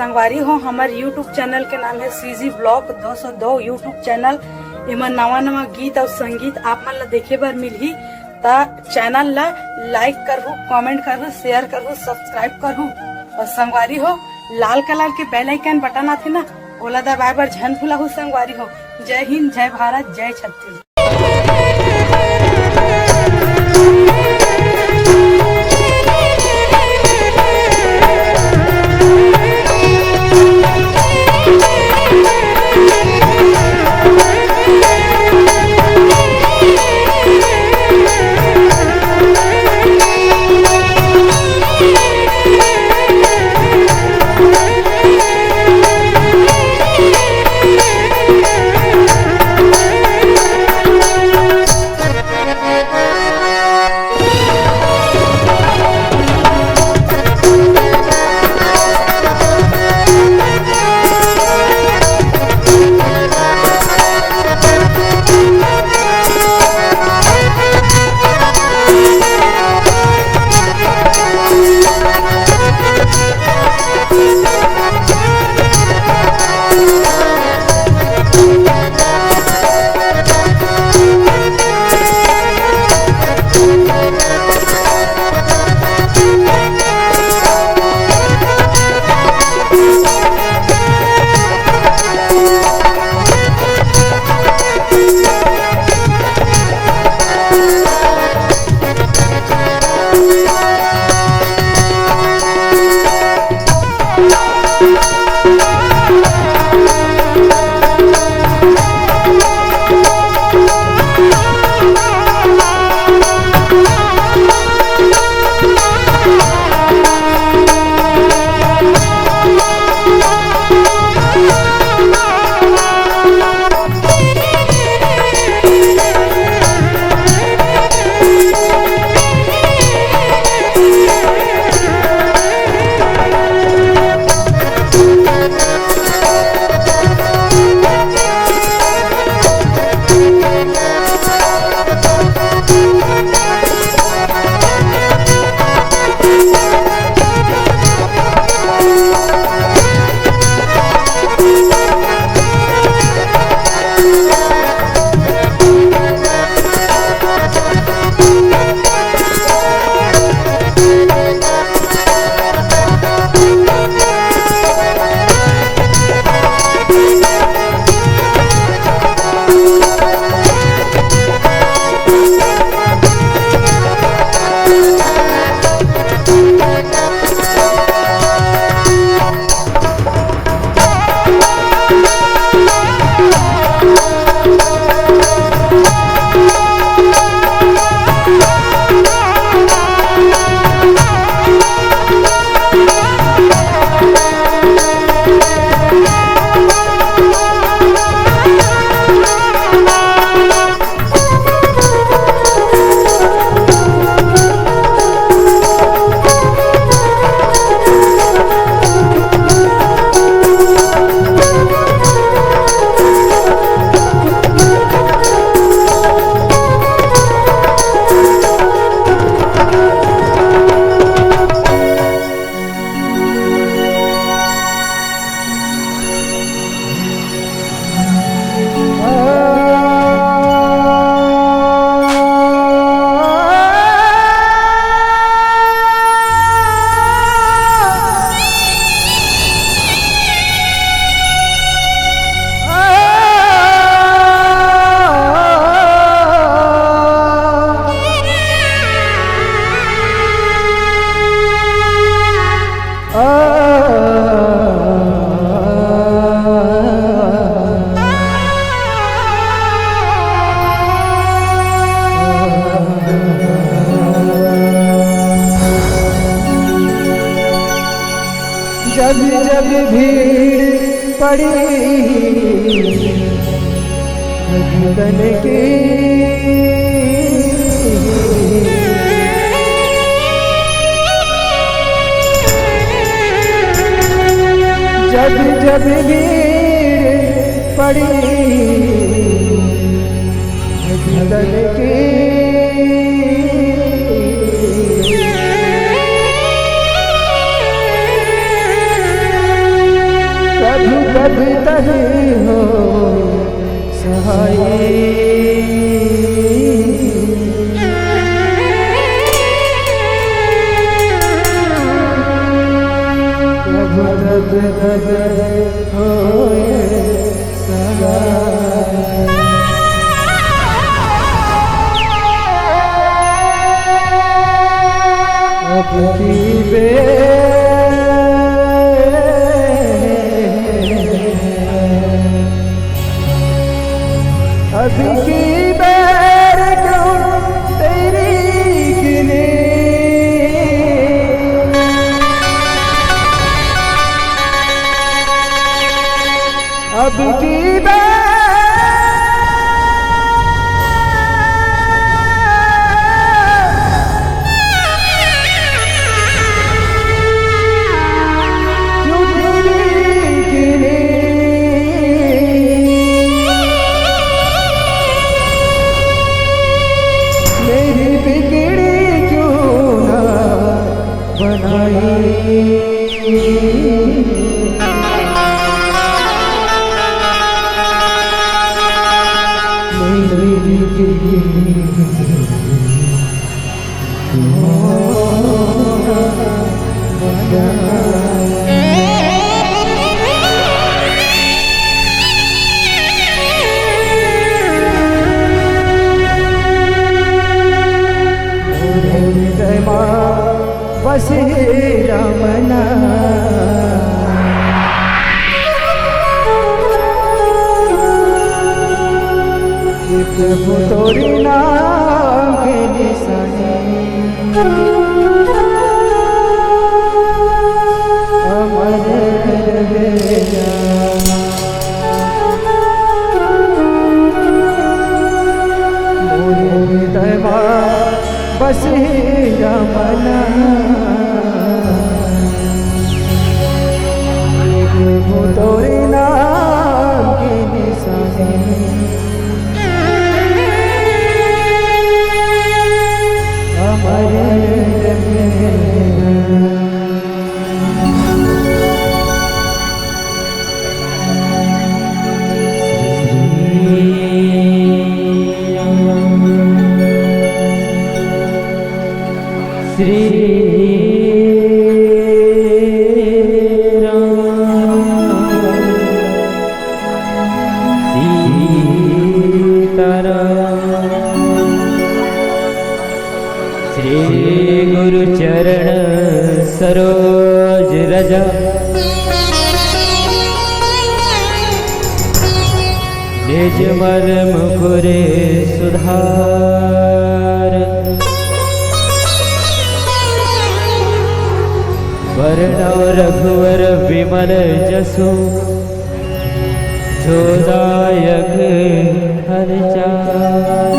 संगवारी हो हमार यूट्यूब चैनल के नाम है सीजी ब्लॉग 202 यूट्यूब चैनल। एमा नवा नवा गीत और संगीत आप मन ला देखे बर मिलही। ता चैनल ला लाइक करहु, कमेंट करहु, शेयर करहु, सब्सक्राइब करहु और संगवारी हो लाल कलर के बेल आइकन बटन आथे ना ओला दबाए बर झन भूलहु संगवारी हो। जय हिंद, जय भारत, जय छत्तीसगढ़। जब जब भीड़ पड़ी भगतन की, जब जब भीड़ पड़ी भगतन की, जब तभी हो सहाय। प्रभु तब तब होए सहाय। अब की अभी की बैर क्यों तेरी किने, अब की बस रमना प्रभु तोरी नाम के निशाने अमर रहेगा। मोरे हृदय बस रमना प्रभु तोरे नाम के निशाने अमर रहेगा। श्री गुरु चरण सरोज रज निज मर्म मुकुरे सुधार। वर्णव रघुवर विमल जसु जोदायक हरचार।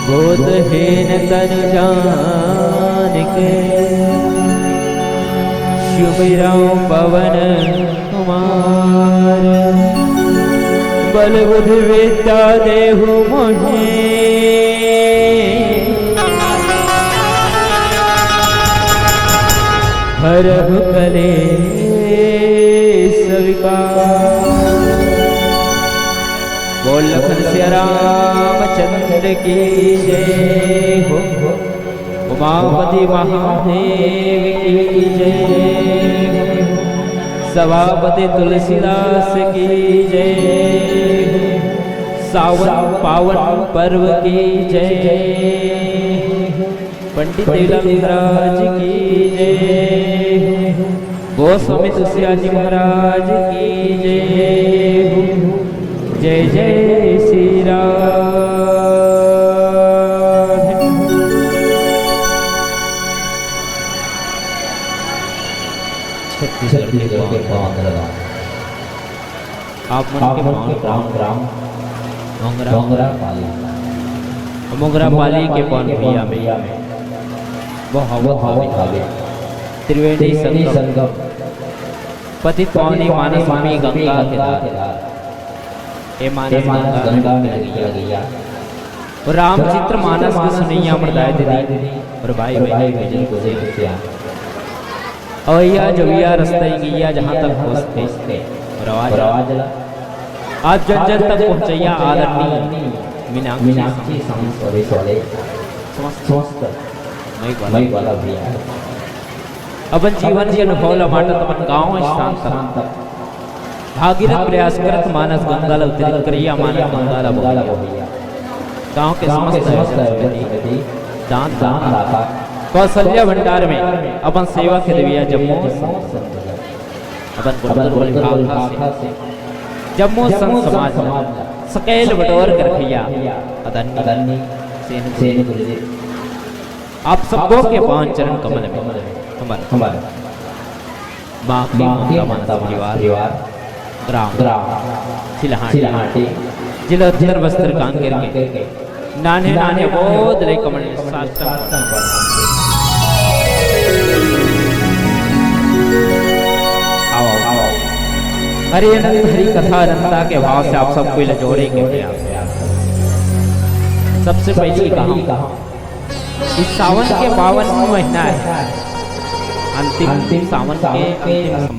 बोधहीन तनु जानिके सुमिरौं पवन कुमार। बल बुद्धि विद्या देहु मोहि हरहु कलेश विकार। बोल लखन सिया रामचंद्र की जय हो। उमापति महादेव की जय हो। सभापति तुलसीदास की जय हो। सावन पावन पर्व की जय। पंडित देवलाल महाराज की जय। गोस्वामी तुलसीदास महाराज की जय। जय जय श्री राम। छत्तीसगढ़ के आप मन के राम मोगरा पाली के पौन भैया में वो हवे त्रिवेणी संगम पतित पावनी मानस में गंगा के धार। ए मानस गंगा में गया और रामचित्र मानस के सुनैया मर्दाय दीदी और भाई भाई भजन को से अवैया जविया रस्ते गैया जहाँ तक पहुँचते रवाज आज जन जन तक पहुँचैया आदरणीय मीनाक्षी समस्त मई वाला भैया अपन जीवन के अनुभव लमाटत अपन गाँव स्थान तक भागीरथ प्रयास करत मानस गंगा अवतरित करिया मानस गंगा भैया गाँव के समस्त दान दाता कौशल्या भंडार में अपन सेवा के देविया जम्मू अपन से जम्मू संघ समाज सकेल बटोर कर भैया अदन्नी सेन गुरुदेव आप सबों के पांच चरण कमल में हमारे बाकी मानस परिवार ग्राम सिलहाटी जिला धर वस्त्र कान करके नाने नाने बोध ले कमल आओ हरि अनंत हरि कथा अनंता के भाव से आप सबको जोड़ेंगे सबसे पहली कहा इस सावन के पावन महीना है अंतिम सावन के अंतिम